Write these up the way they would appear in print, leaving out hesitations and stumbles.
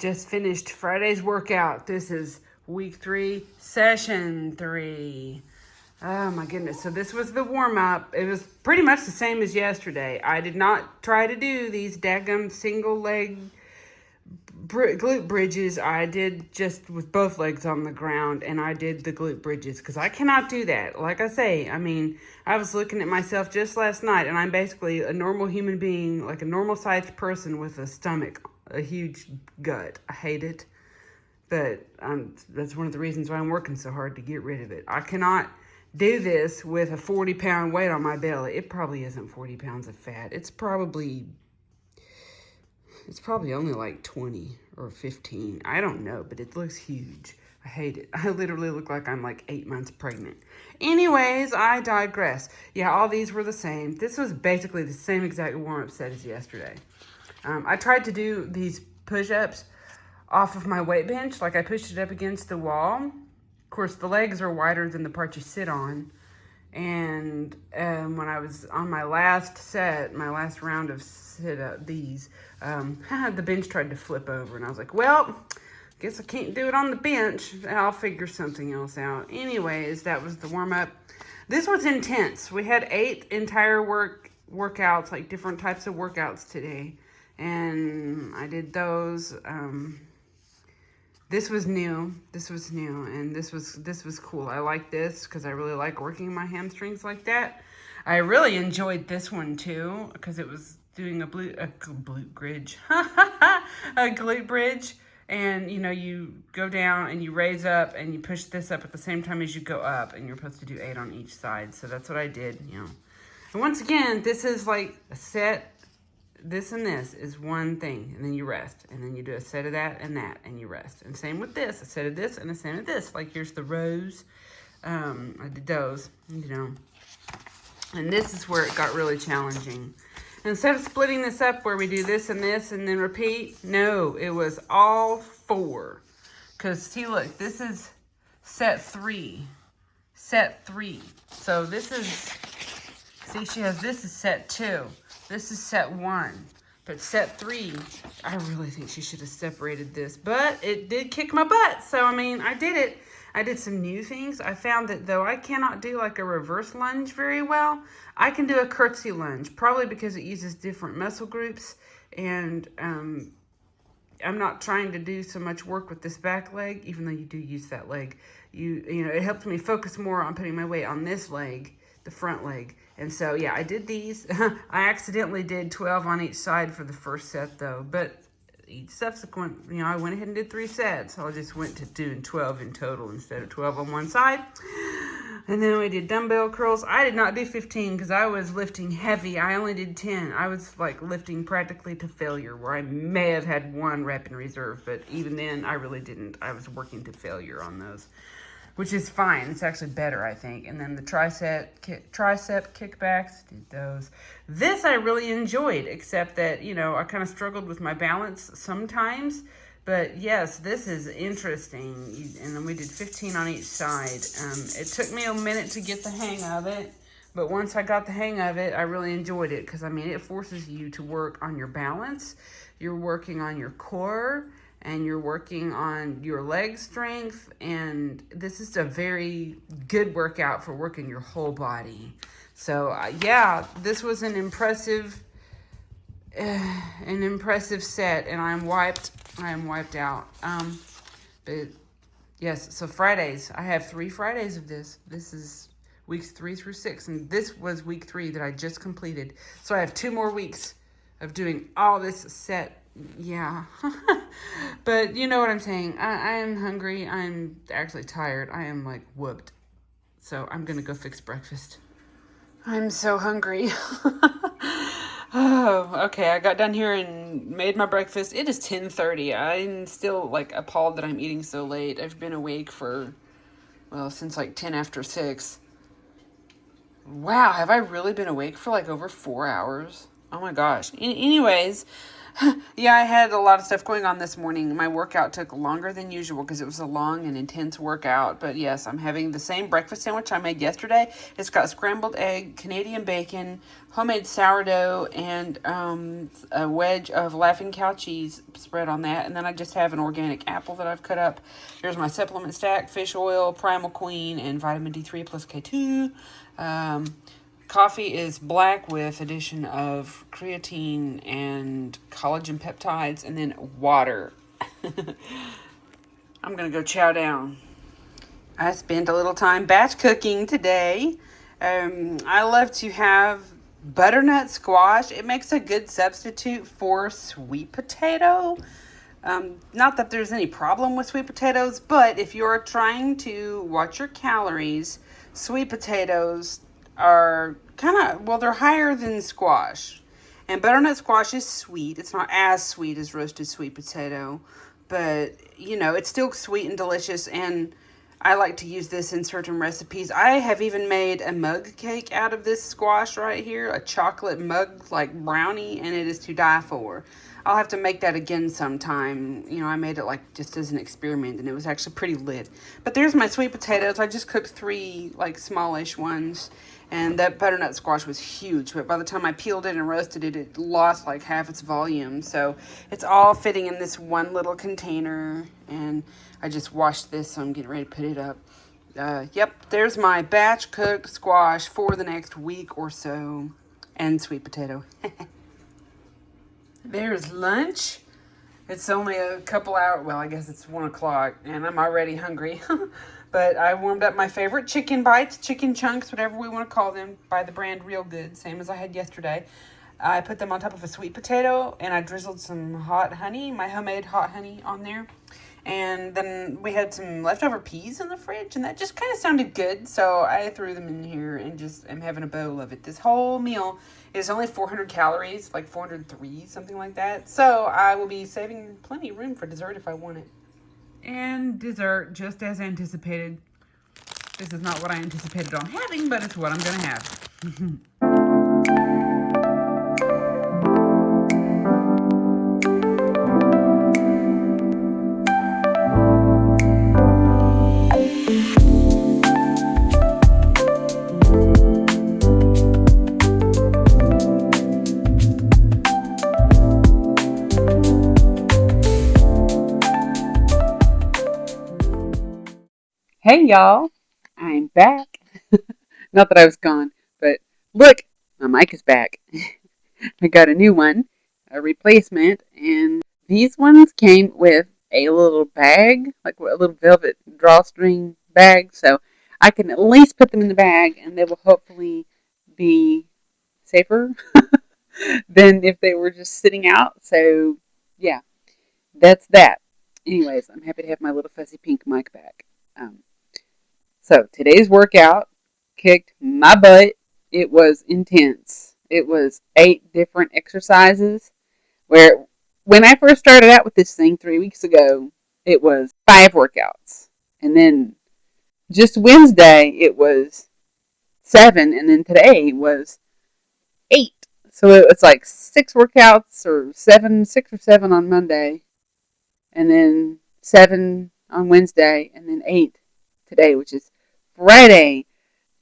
just finished Friday's workout. This is week 3, session 3. Oh my goodness. So this was the warm-up. It was pretty much the same as yesterday. I did not try to do these daggum single leg glute bridges. I did just with both legs on the ground, and I did the glute bridges because I cannot do that. Like I say, I mean, I was looking at myself just last night, and I'm basically a normal human being, like a normal sized person with a stomach, a huge gut. I hate it, but that's one of the reasons why I'm working so hard to get rid of it. I cannot do this with a 40-pound weight on my belly. It probably isn't 40 pounds of fat. It's probably only like 20 or 15. I don't know, but it looks huge. I hate it. I literally look like I'm like 8 months pregnant. Anyways, I digress. Yeah, all these were the same. This was basically the same exact warm-up set as yesterday. I tried to do these push-ups off of my weight bench. Like I pushed it up against the wall. Of course, the legs are wider than the part you sit on. And when I was on my last set, my last round of sit-up, the bench tried to flip over. And I was like, well, guess I can't do it on the bench. I'll figure something else out. Anyways, that was the warm-up. This was intense. We had 8 entire workouts, like different types of workouts today. And I did those. This was new, and this was cool. I like this because I really like working my hamstrings like that. I really enjoyed this one too because it was doing a glute bridge, a glute bridge, and you know you go down and you raise up and you push this up at the same time as you go up, and you're supposed to do 8 on each side. So that's what I did, you know. And once again, this is like a set. This and this is one thing, and then you rest, and then you do a set of that, and you rest. And same with this, a set of this and a set of this. Like here's the rows. I did those, you know. And this is where it got really challenging. Instead of splitting this up where we do this and then repeat, no, it was all 4. Because see, look, this is set 3. Set 3. So this is, see, she has, this is set 2. This is set 1, but set 3, I really think she should have separated this, but it did kick my butt. So, I mean, I did it. I did some new things. I found that though I cannot do like a reverse lunge very well, I can do a curtsy lunge, probably because it uses different muscle groups, and I'm not trying to do so much work with this back leg, even though you do use that leg. You know, it helps me focus more on putting my weight on this leg, the front leg. And so, yeah, I did these. I accidentally did 12 on each side for the first set, though. But each subsequent, you know, I went ahead and did 3 sets. So I just went to doing 12 in total instead of 12 on one side. And then we did dumbbell curls. I did not do 15 because I was lifting heavy. I only did 10. I was, like, lifting practically to failure, where I may have had 1 rep in reserve. But even then, I really didn't. I was working to failure on those, which is fine. It's actually better, I think. And then the tricep kickbacks, did those. This I really enjoyed, except that, you know, I kind of struggled with my balance sometimes. But yes, this is interesting. And then we did 15 on each side. It took me a minute to get the hang of it. But once I got the hang of it, I really enjoyed it. Because, I mean, it forces you to work on your balance. You're working on your core. And you're working on your leg strength, and this is a very good workout for working your whole body. So yeah, this was an impressive set, and I am wiped out. But yes, so Fridays, I have 3 Fridays of this. This is weeks 3 through 6, and this was week 3 that I just completed. So I have 2 more weeks of doing all this set. Yeah. But you know what I'm saying. I am hungry. I'm actually tired. I am like whooped. So I'm going to go fix breakfast. I'm so hungry. Oh, okay. I got done here and made my breakfast. It is 10:30. I'm still like appalled that I'm eating so late. I've been awake for, well, since like 10 after 6. Wow. Have I really been awake for like over 4 hours? Oh my gosh. Anyways, Yeah, I had a lot of stuff going on this morning. My workout took longer than usual because it was a long and intense workout. But yes, I'm having the same breakfast sandwich I made yesterday. It's got scrambled egg, Canadian bacon, homemade sourdough, and a wedge of Laughing Cow cheese spread on that. And then I just have an organic apple that I've cut up. Here's my supplement stack: fish oil, Primal Queen, and vitamin D3 plus K2. Coffee is black with addition of creatine and collagen peptides, and then water. I'm gonna go chow down. I spent a little time batch cooking today. I love to have butternut squash. It makes a good substitute for sweet potato. Not that there's any problem with sweet potatoes, but if you're trying to watch your calories, sweet potatoes are they're higher than squash. And butternut squash is sweet. It's not as sweet as roasted sweet potato, but it's still sweet and delicious. And I like to use this in certain recipes. I have even made a mug cake out of this squash right here, a chocolate mug like brownie, and it is to die for. I'll have to make that again sometime. I made it like just as an experiment, and it was actually pretty lit. But there's my sweet potatoes. I just cooked 3 like smallish ones, and that butternut squash was huge. But by the time I peeled it and roasted it, it lost like half its volume. So it's all fitting in this one little container, and I just washed this, so I'm getting ready to put it up. Yep, there's my batch cooked squash for the next week or so, and sweet potato. There's lunch. It's only a couple hours. Well, I guess it's 1 o'clock, and I'm already hungry. But I warmed up my favorite chicken bites, chicken chunks, whatever we want to call them, by the brand Real Good, same as I had yesterday. I put them on top of a sweet potato, and I drizzled some hot honey, my homemade hot honey, on there. And then we had some leftover peas in the fridge, and that just kind of sounded good. So I threw them in here and just am having a bowl of it. This whole meal is only 400 calories, like 403, something like that. So I will be saving plenty of room for dessert if I want it. And dessert, just as anticipated. This is not what I anticipated on having, but it's what I'm going to have. Hey y'all, I'm back. Not that I was gone, but look, my mic is back. I got a new one, a replacement, and these ones came with a little bag, like a little velvet drawstring bag, so I can at least put them in the bag and they will hopefully be safer than if they were just sitting out. So, yeah, that's that. Anyways, I'm happy to have my little fuzzy pink mic back. So today's workout kicked my butt. It was intense. It was 8 different exercises where when I first started out with this thing 3 weeks ago, it was 5 workouts. And then just Wednesday, it was 7. And then today was 8. So it was like 6 workouts or 6 or 7 on Monday. And then 7 on Wednesday. And then 8 today, which is Friday,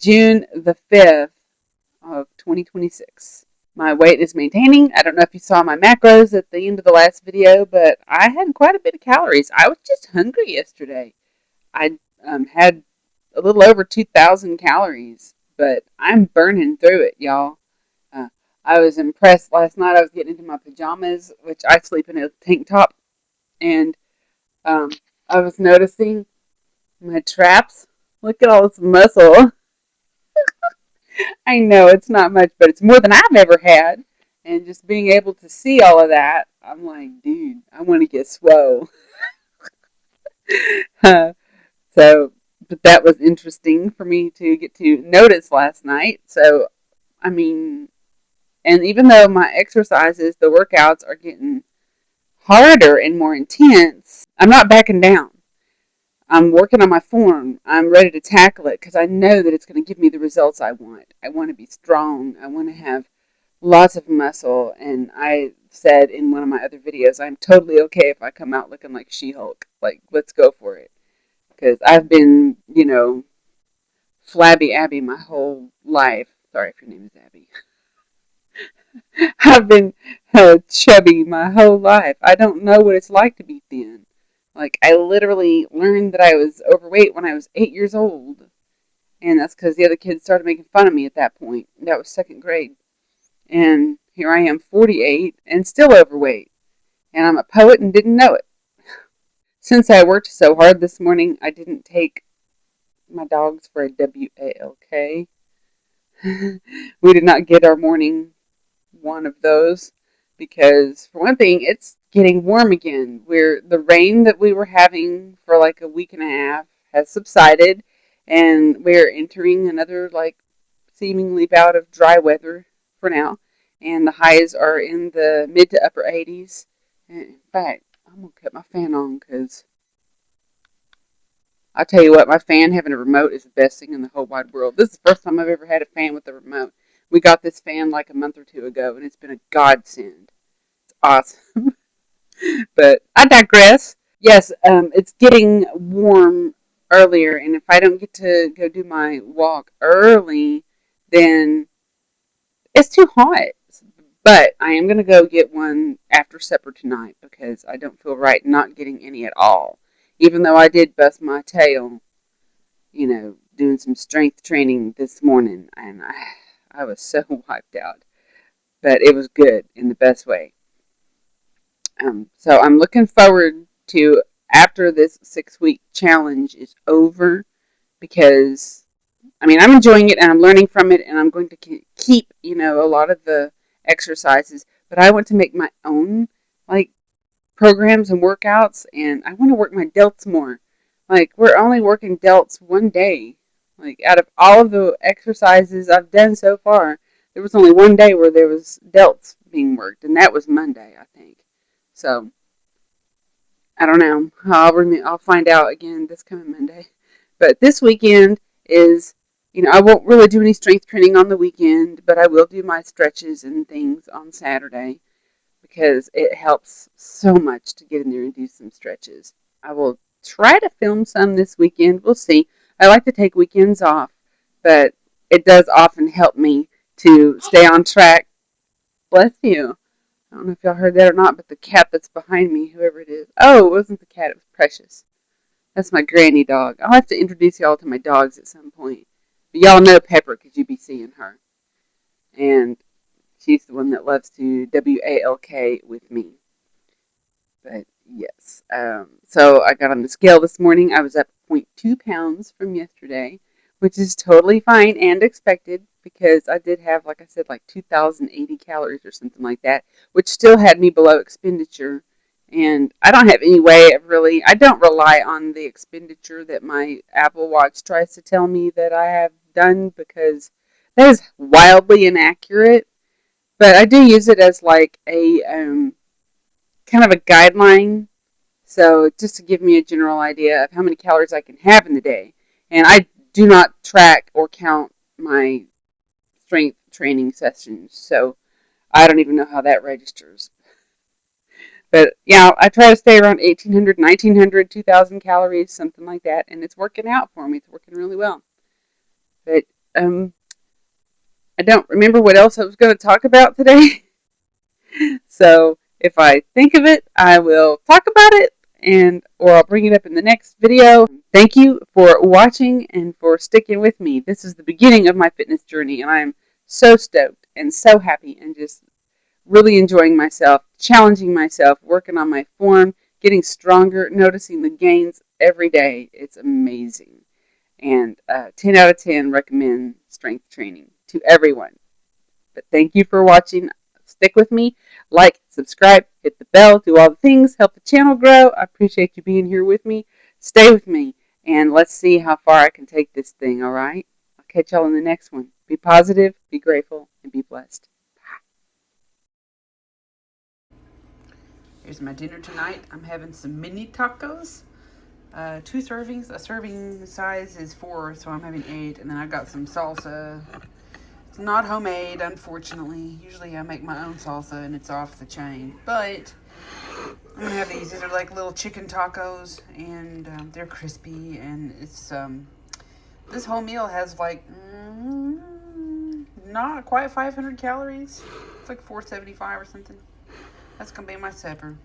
June the 5th of 2026. My weight is maintaining. I don't know if you saw my macros at the end of the last video, but I had quite a bit of calories. I was just hungry yesterday. I had a little over 2,000 calories, but I'm burning through it, y'all. I was impressed last night. I was getting into my pajamas, which I sleep in a tank top, and I was noticing my traps. Look at all this muscle. I know it's not much, but it's more than I've ever had. And just being able to see all of that, I'm like, dude, I want to get swole. But that was interesting for me to get to notice last night. So, I mean, and even though my exercises, the workouts are getting harder and more intense, I'm not backing down. I'm working on my form. I'm ready to tackle it because I know that it's going to give me the results I want. I want to be strong. I want to have lots of muscle, and said in one of my other videos, I'm totally okay if I come out looking like She-Hulk. Like, let's go for it. Because I've been, flabby Abby my whole life. Sorry if your name is Abby. I've been chubby my whole life. I don't know what it's like to be thin. Like, I literally learned that I was overweight when I was 8 years old. And that's because the other kids started making fun of me at that point. That was second grade. And here I am, 48, and still overweight. And I'm a poet and didn't know it. Since I worked so hard this morning, I didn't take my dogs for a WALK. We did not get our morning one of those because, for one thing, it's getting warm again. The rain that we were having for like a week and a half has subsided, and we're entering another like seemingly bout of dry weather for now. And the highs are in the mid to upper 80s. And in fact, I'm gonna cut my fan on because I'll tell you what, my fan having a remote is the best thing in the whole wide world. This is the first time I've ever had a fan with a remote. We got this fan like a month or two ago, and it's been a godsend. It's awesome. But I digress. Yes, it's getting warm earlier, and if I don't get to go do my walk early, then it's too hot. But I am going to go get one after supper tonight because I don't feel right not getting any at all. Even though I did bust my tail, doing some strength training this morning, and I was so wiped out. But it was good in the best way. So I'm looking forward to after this 6 week challenge is over because I'm enjoying it and I'm learning from it and I'm going to keep, a lot of the exercises, but I want to make my own like programs and workouts and I want to work my delts more. Like we're only working delts one day. Like out of all of the exercises I've done so far, there was only one day where there was delts being worked and that was Monday, I think. So I don't know. I'll find out again this coming Monday. But this weekend is, I won't really do any strength training on the weekend, but I will do my stretches and things on Saturday because it helps so much to get in there and do some stretches. I will try to film some this weekend. We'll see. I like to take weekends off, but it does often help me to stay on track. Bless you. I don't know if y'all heard that or not, but the cat that's behind me, whoever it is. Oh, it wasn't the cat, it was Precious. That's my granny dog. I'll have to introduce y'all to my dogs at some point. But y'all know Pepper because you be seeing her. And she's the one that loves to WALK with me. But yes. So I got on the scale this morning. I was up 0.2 pounds from yesterday, which is totally fine and expected because I did have, like I said, like 2,080 calories or something like that, which still had me below expenditure. And I don't have any way of really, I don't rely on the expenditure that my Apple Watch tries to tell me that I have done because that is wildly inaccurate. But I do use it as like a kind of a guideline. So just to give me a general idea of how many calories I can have in the day. And I do not track or count my strength training sessions. So I don't even know how that registers. But yeah, I try to stay around 1,800, 1,900, 2,000 calories, something like that. And it's working out for me. It's working really well. But I don't remember what else I was going to talk about today. So if I think of it, I will talk about it or I'll bring it up in the next video. Thank you for watching and for sticking with me. This is the beginning of my fitness journey and I'm so stoked and so happy and just really enjoying myself, challenging myself, working on my form, getting stronger, noticing the gains every day. It's amazing. And 10 out of 10 recommend strength training to everyone. But thank you for watching. Stick with me. Like, subscribe, hit the bell, do all the things, help the channel grow. I appreciate you being here with me. Stay with me, and let's see how far I can take this thing, all right? I'll catch y'all in the next one. Be positive, be grateful, and be blessed. Here's my dinner tonight. I'm having some mini tacos. 2 servings. A serving size is 4, so I'm having 8. And then I got some salsa It's not homemade, unfortunately. Usually I make my own salsa and it's off the chain. But I'm gonna have these. These are like little chicken tacos, and they're crispy. And it's this whole meal has like not quite 500 calories. It's like 475 or something. That's gonna be my supper.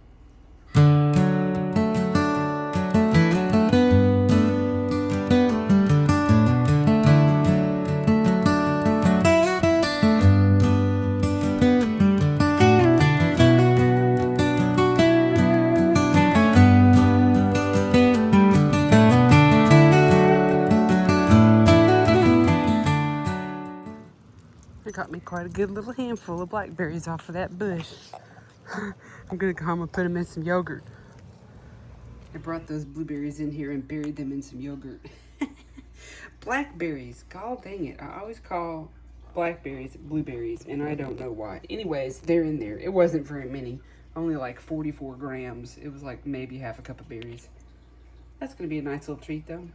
I got me quite a good little handful of blackberries off of that bush. I'm gonna go home and put them in some yogurt. I brought those blueberries in here and buried them in some yogurt. Blackberries, god dang it. I always call blackberries blueberries, and I don't know why. Anyways, they're in there. It wasn't very many, only like 44 grams. It was like maybe half a cup of berries. That's gonna be a nice little treat though.